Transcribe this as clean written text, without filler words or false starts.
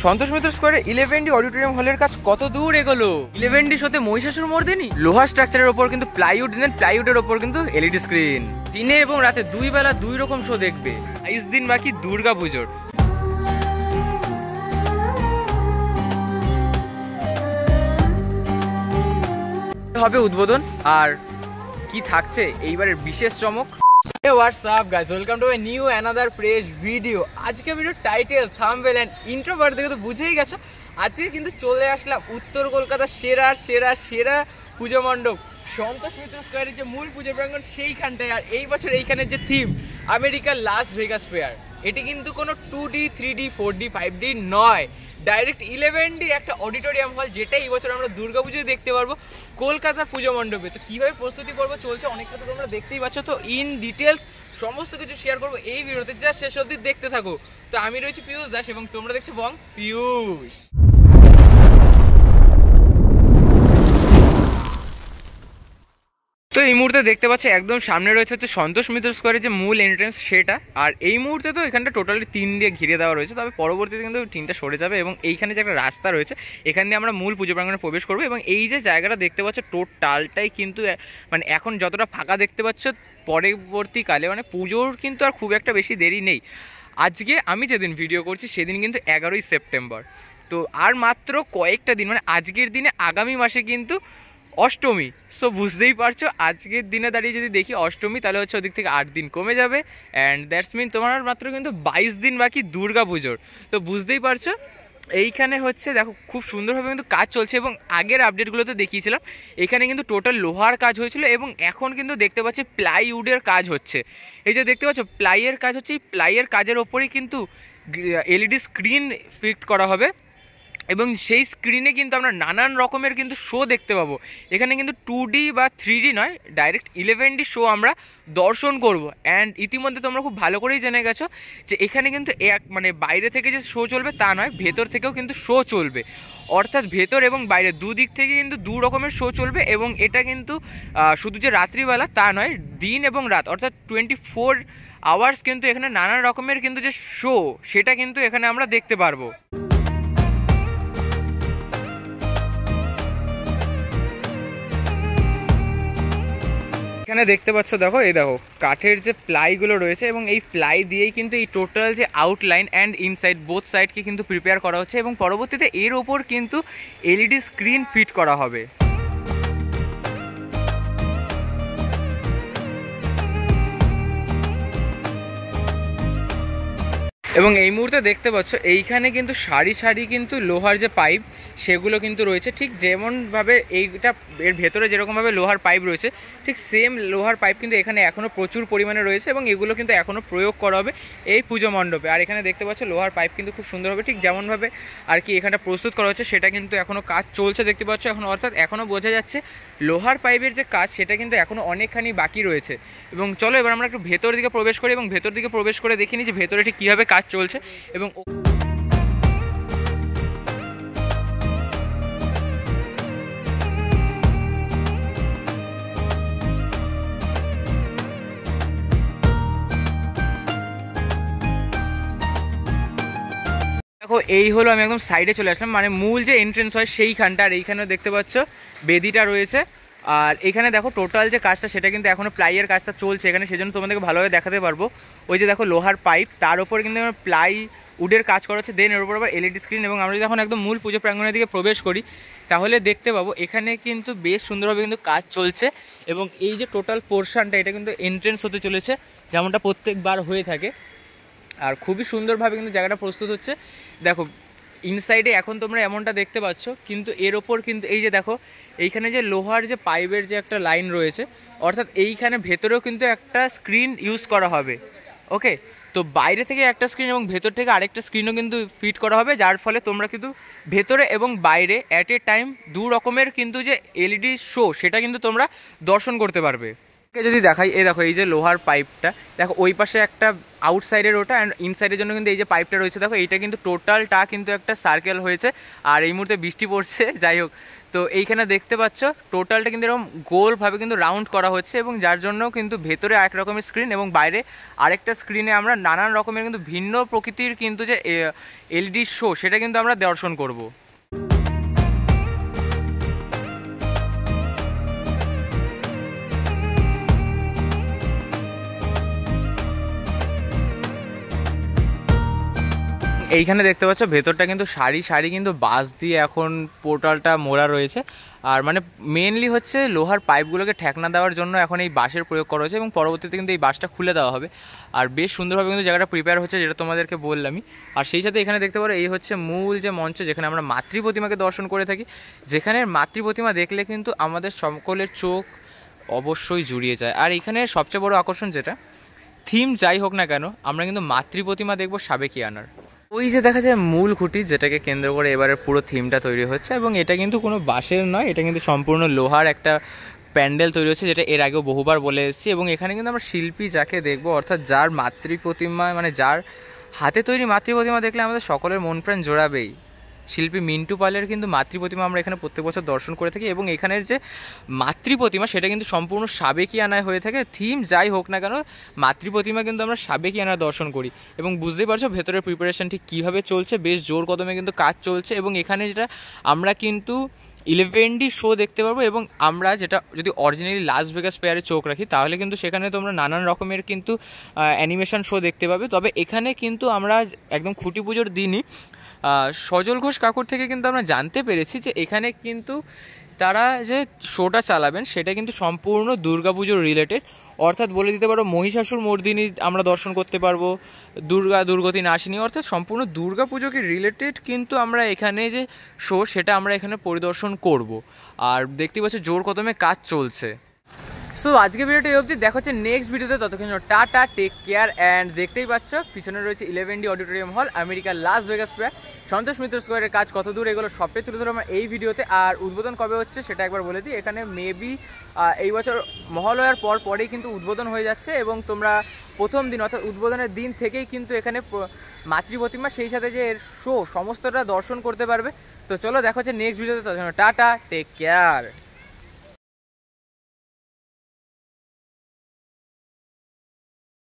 সন্তোষ মিত্র স্কোয়ারে 11D auditorium হলের কাজ কত দূর এগোলো। 11D শোতে মহিষাসুর মর্দিনী লোহার স্ট্রাকচারের ওপর কিন্তু প্লাইউড দেন, প্লাইউডের ওপর কিন্তু এলইডি স্ক্রিন। দিনে এবং রাতে দুই বেলা দুই রকম শো দেখবে। 22 দিন বাকি দুর্গা পুজোর। হবে উদ্বোধন, আর কি থাকছে এইবারের বিশেষ চমক। Hey, what's up guys, welcome to a new another fresh video. আজকে video title, thumbnail and intro বার দেখে তো বুঝেই গেছো আজকে কিন্তু চলে আসলাম উত্তর কলকাতার সেরা সেরা সেরা পুজো মণ্ডপ সন্তোষ মিত্র স্কোয়ারের যে মূল পুজো প্রাঙ্গণ সেইখানটায়। আর এই বছর এইখানের যে থিম আমেরিকার লাস ভেগাস ফেয়ার, এটি কিন্তু কোনো 2D 3D 4D 5D নয়, ডাইরেক্ট 11D একটা অডিটোরিয়াম হল, যেটা এই বছর আমরা দুর্গাপুজোয় দেখতে পারবো কলকাতার পুজো মণ্ডপে। তো কীভাবে প্রস্তুতি পর্ব চলছে অনেকটা তো তোমরা দেখতেই পাচ্ছ। তো ইন ডিটেলস সমস্ত কিছু শেয়ার করবো এই ভিডিওতে, যা শেষ অবধি দেখতে থাকো। তো আমি রয়েছি পিয়ুষ দাস এবং তোমরা দেখছো বং পিয়ুষ। তো এই মুহূর্তে দেখতে পাচ্ছি একদম সামনে রয়েছে হচ্ছে সন্তোষ মিত্র স্কোয়ারের যে মূল এন্ট্রেন্স সেটা। আর এই মুহূর্তে তো এখানটা টোটালি 3 দিয়ে ঘিরে দেওয়া রয়েছে, তবে পরবর্তীতে কিন্তু 3টা সরে যাবে এবং এইখানে যে একটা রাস্তা রয়েছে এখান দিয়ে আমরা মূল পুজো প্রাঙ্গণে প্রবেশ করবো। এবং এই যে জায়গাটা দেখতে পাচ্ছ টোটালটাই কিন্তু মানে এখন যতটা ফাঁকা দেখতে পাচ্ছ, পরবর্তীকালে মানে পুজোর কিন্তু আর খুব একটা বেশি দেরি নেই। আজকে আমি যেদিন ভিডিও করছি সেদিন কিন্তু 11ই সেপ্টেম্বর। তো আর মাত্র কয়েকটা দিন, মানে আজকের দিনে আগামী মাসে কিন্তু অষ্টমী। সো বুঝতেই পারছো আজকের দিনে দাঁড়িয়ে যদি দেখি অষ্টমী, তাহলে হচ্ছে ওদিক থেকে 8 দিন কমে যাবে। অ্যান্ড দ্যাটস মিন তোমার মাত্র কিন্তু 22 দিন বাকি দুর্গা পুজোর। তো বুঝতেই পারছো এইখানে হচ্ছে দেখো খুব সুন্দরভাবে কিন্তু কাজ চলছে। এবং আগের আপডেটগুলোতে দেখিয়েছিলাম এখানে কিন্তু টোটাল লোহার কাজ হয়েছিল এবং এখন কিন্তু দেখতে পাচ্ছি প্লাইউডের কাজ হচ্ছে। এই যে দেখতে পাচ্ছ প্লাইয়ের কাজ হচ্ছে, এই প্লাইয়ের কাজের ওপরেই কিন্তু এলইডি স্ক্রিন ফিট করা হবে এবং সেই স্ক্রিনে কিন্তু আমরা নানান রকমের কিন্তু শো দেখতে পাবো। এখানে কিন্তু 2D বা 3D নয়, ডাইরেক্ট 11D শো আমরা দর্শন করব। অ্যান্ড ইতিমধ্যে তোমরা খুব ভালো করেই জেনে গেছো যে এখানে কিন্তু মানে বাইরে থেকে যে শো চলবে তা নয়, ভেতর থেকেও কিন্তু শো চলবে। অর্থাৎ ভেতর এবং বাইরে দুদিক থেকে কিন্তু দু রকমের শো চলবে। এবং এটা কিন্তু শুধু যে রাত্রিবেলা তা নয়, দিন এবং রাত অর্থাৎ 24 আওয়ার্স কিন্তু এখানে নানান রকমের কিন্তু যে শো সেটা কিন্তু এখানে আমরা দেখতে পারবো। এখানে দেখতে পাচ্ছ দেখো, এই দেখো কাঠের যে প্লাইগুলো রয়েছে এবং এই প্লাই দিয়েই কিন্তু এই টোটাল যে আউটলাইন অ্যান্ড ইনসাইড বোথ সাইডকে কিন্তু প্রিপেয়ার করা হচ্ছে এবং পরবর্তীতে এর ওপর কিন্তু এলইডি স্ক্রিন ফিট করা হবে। এবং এই মুহূর্তে দেখতে পাচ্ছ এইখানে কিন্তু সারি সারি কিন্তু লোহার যে পাইপ সেগুলো কিন্তু রয়েছে, ঠিক যেমনভাবে এইটা এর ভেতরে যেরকমভাবে লোহার পাইপ রয়েছে ঠিক সেম লোহার পাইপ কিন্তু এখানে এখনও প্রচুর পরিমাণে রয়েছে এবং এগুলো কিন্তু এখনও প্রয়োগ করা হবে এই পুজো মণ্ডপে। আর এখানে দেখতে পাচ্ছ লোহার পাইপ কিন্তু খুব সুন্দরভাবে ঠিক যেমনভাবে আর কি এখানটা প্রস্তুত করা হচ্ছে সেটা কিন্তু এখনও কাজ চলছে দেখতে পাচ্ছ এখন। অর্থাৎ এখনও বোঝা যাচ্ছে লোহার পাইপের যে কাজ সেটা কিন্তু এখনও অনেকখানি বাকি রয়েছে। এবং চলো এবার আমরা একটু ভেতর দিকে প্রবেশ করি এবং ভেতর দিকে প্রবেশ করে দেখিনি যে ভেতরে ঠিক কীভাবে কাজ চলছে। এবং দেখো এই হলো, আমি একদম সাইডে চলে আসলাম, মানে মূল যে এন্ট্রেন্স হয় সেইখানটা। আর এইখানেও দেখতে পাচ্ছ বেদিটা রয়েছে। আর এখানে দেখো টোটাল যে কাজটা সেটা কিন্তু এখনও প্লাইয়ের কাজটা চলছে এখানে, সেজন্য তোমাদেরকে ভালোভাবে দেখাতে পারবো। ওই যে দেখো লোহার পাইপ, তার উপর কিন্তু প্লাই উডের কাজ করা হচ্ছে, দেন এর উপর আবার এলইডি স্ক্রিন। এবং আমরা যদি এখন একদম মূল পুজো প্রাঙ্গণের দিকে প্রবেশ করি তাহলে দেখতে পাবো এখানে কিন্তু বেশ সুন্দরভাবে কিন্তু কাজ চলছে। এবং এই যে টোটাল পোর্শনটা এটা কিন্তু এন্ট্রেন্স হতে চলেছে যেমনটা প্রত্যেকবার হয়ে থাকে। আর খুবই সুন্দরভাবে কিন্তু জায়গাটা প্রস্তুত হচ্ছে। দেখো ইনসাইডে এখন তোমরা এমনটা দেখতে পাচ্ছ, কিন্তু এর ওপর কিন্তু এই যে দেখো এইখানে যে লোহার যে পাইপের যে একটা লাইন রয়েছে, অর্থাৎ এইখানে ভেতরেও কিন্তু একটা স্ক্রিন ইউজ করা হবে। ওকে, তো বাইরে থেকে একটা স্ক্রিন এবং ভেতর থেকে আরেকটা স্ক্রিনও কিন্তু ফিট করা হবে, যার ফলে তোমরা কিন্তু ভেতরে এবং বাইরে অ্যাট এ টাইম দু রকমের কিন্তু যে এলইডি শো সেটা কিন্তু তোমরা দর্শন করতে পারবে। যদি দেখাই, এই দেখো এই যে লোহার পাইপটা, দেখো ওই পাশে একটা আউটসাইডের ওটা, অ্যান্ড ইনসাইডের জন্য কিন্তু এই যে পাইপটা রয়েছে দেখো, এইটা কিন্তু টোটালটা কিন্তু একটা সার্কেল হয়েছে। আর এই মুহূর্তে বৃষ্টি পড়ছে, যাই হোক, তো এইখানে দেখতে পাচ্ছ টোটালটা কিন্তু এরকম গোলভাবে কিন্তু রাউন্ড করা হচ্ছে, এবং যার জন্য কিন্তু ভেতরে এক রকমের স্ক্রিন এবং বাইরে আরেকটা স্ক্রিনে আমরা নানান রকমের কিন্তু ভিন্ন প্রকৃতির কিন্তু যে এলইডি শো সেটা কিন্তু আমরা দর্শন করব। এইখানে দেখতে পাচ্ছ ভেতরটা কিন্তু সারি সারি কিন্তু বাঁশ দিয়ে এখন পোর্টালটা মোড়া রয়েছে। আর মানে মেনলি হচ্ছে লোহার পাইপগুলোকে ঠেকনা দেওয়ার জন্য এখন এই বাঁশের প্রয়োগ করা হয়েছে, এবং পরবর্তীতে কিন্তু এই বাঁশটা খুলে দেওয়া হবে। আর বেশ সুন্দরভাবে কিন্তু জায়গাটা প্রিপেয়ার হচ্ছে, যেটা তোমাদেরকে বললামই। আর সেই সাথে এখানে দেখতে পারো এই হচ্ছে মূল যে মঞ্চ, যেখানে আমরা মাতৃ প্রতিমাকে দর্শন করে থাকি, যেখানে মাতৃ প্রতিমা দেখলে কিন্তু আমাদের সকলের চোখ অবশ্যই জুড়িয়ে যায়। আর এখানে সবচেয়ে বড় আকর্ষণ যেটা, থিম যাই হোক না কেন, আমরা কিন্তু মাতৃ প্রতিমা দেখবো সাবেকিয়ানার। ওই যে দেখা যায় মূল খুঁটি, যেটাকে কেন্দ্র করে এবারে পুরো থিমটা তৈরি হচ্ছে, এবং এটা কিন্তু কোনো বাঁশের নয়, এটা কিন্তু সম্পূর্ণ লোহার একটা প্যান্ডেল তৈরি হচ্ছে, যেটা এর আগেও বহুবার বলে এসেছি। এবং এখানে কিন্তু আমরা শিল্পী যাকে দেখবো, অর্থাৎ যার মাতৃ প্রতিমা, মানে যার হাতে তৈরি মাতৃ প্রতিমা দেখলে আমাদের সকলের মন প্রাণ জোড়াবেই। শিল্পী মিন্টু পালের কিন্তু মাতৃ প্রতিমা আমরা এখানে প্রত্যেক বছর দর্শন করে থাকি, এবং এখানের যে মাতৃ প্রতিমা সেটা কিন্তু সম্পূর্ণ সাবেকিয়ানায় হয়ে থাকে। থিম যাই হোক না কেন, মাতৃ প্রতিমা কিন্তু আমরা সাবেকিয়ানায় দর্শন করি। এবং বুঝতেই পারছো ভেতরের প্রিপারেশন ঠিক কীভাবে চলছে, বেশ জোর কদমে কিন্তু কাজ চলছে। এবং এখানে যেটা আমরা কিন্তু 11D শো দেখতে পারবো, এবং আমরা যেটা যদি অরিজিনালি লাস ভেগাস পেয়ারে চোখ রাখি, তাহলে কিন্তু সেখানে তোমরা নানান রকমের কিন্তু অ্যানিমেশন শো দেখতে পাবে। তবে এখানে কিন্তু আমরা একদম খুঁটি পুজোর দিনই সজল ঘোষ কাকুর থেকে কিন্তু আমরা জানতে পেরেছি যে এখানে কিন্তু তারা যে শোটা চালাবেন সেটা কিন্তু সম্পূর্ণ দুর্গাপুজোর রিলেটেড। অর্থাৎ বলে দিতে পারো মহিষাসুর মর্দিনী আমরা দর্শন করতে পারবো, দুর্গতি নাসিনী, অর্থাৎ সম্পূর্ণ দুর্গাপুজোকে রিলেটেড কিন্তু আমরা এখানে যে শো সেটা আমরা এখানে পরিদর্শন করব। আর দেখতে পাচ্ছ জোর কদমে কাজ চলছে। সো আজকে ভিডিওটা এই অবধি, দেখা হচ্ছে নেক্সট ভিডিওতে। ততক্ষণ টাটা, টেক কেয়ার। অ্যান্ড দেখতেই পাচ্ছ পিছনে রয়েছে 11D অডিটোরিয়াম হল, আমেরিকার Las Vegas pair. Santosh Mitra স্কোয়ারের কাজ কত দূর, এগুলো সবটাই তুলে ধরো আমরা এই ভিডিওতে। আর উদ্বোধন কবে হচ্ছে সেটা একবার বলে দিই, এখানে মেবি এই বছর মহালয়ার পরেই কিন্তু উদ্বোধন হয়ে যাচ্ছে, এবং তোমরা প্রথম দিন অর্থাৎ উদ্বোধনের দিন থেকেই কিন্তু এখানে মাতৃ প্রতিমা সেই সাথে যে এর শো সমস্তটা দর্শন করতে পারবে। তো চলো দেখা হচ্ছে নেক্সট ভিডিওতে, ততক্ষণ টাটা, টেক কেয়ার।